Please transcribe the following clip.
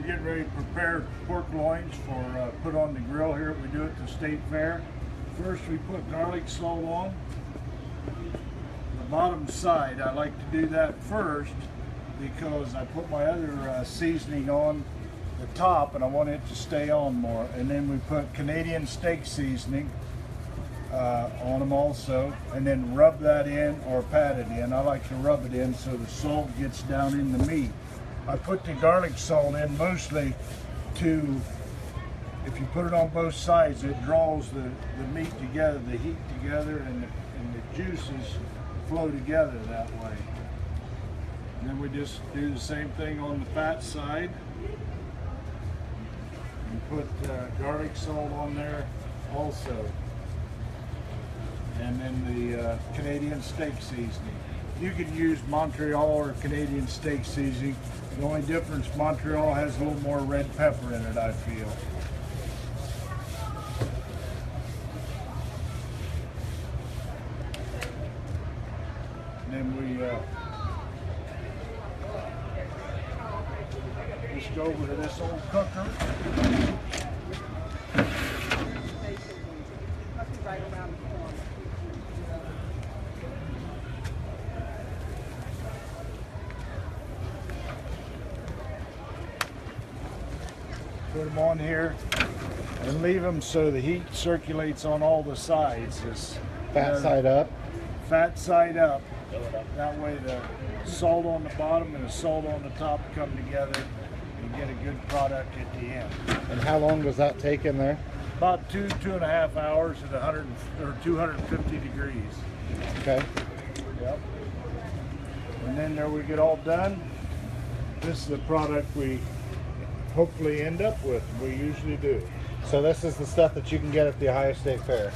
getting ready to prepare pork loins for put on the grill here. We do at the state fair. First, we put garlic salt on the bottom side. I like to do that first because I put my other seasoning on the top, and I want it to stay on more. And then we put Canadian steak seasoning on them also, and then rub that in or pat it in. I like to rub it in so the salt gets down in the meat. I put the garlic salt in mostly to, if you put it on both sides, it draws the meat together, the heat together, and the juices flow together that way. And then we just do the same thing on the fat side. And put garlic salt on there also. And then the Canadian steak seasoning. You can use Montreal or Canadian steak seasoning. The only difference, Montreal has a little more red pepper in it, I feel. And then we just go over to this old cooker. Right around the corner. Put them on here and leave them so the heat circulates on all the sides. Fat side up. Fat side up. That way the salt on the bottom and the salt on the top come together and get a good product at the end. And how long does that take in there? About 2.5 hours at 100 or 250 degrees. Okay. Yep. And then there we get all done. This is the product we hopefully end up with. We usually do. So this is the stuff that you can get at the Ohio State Fair.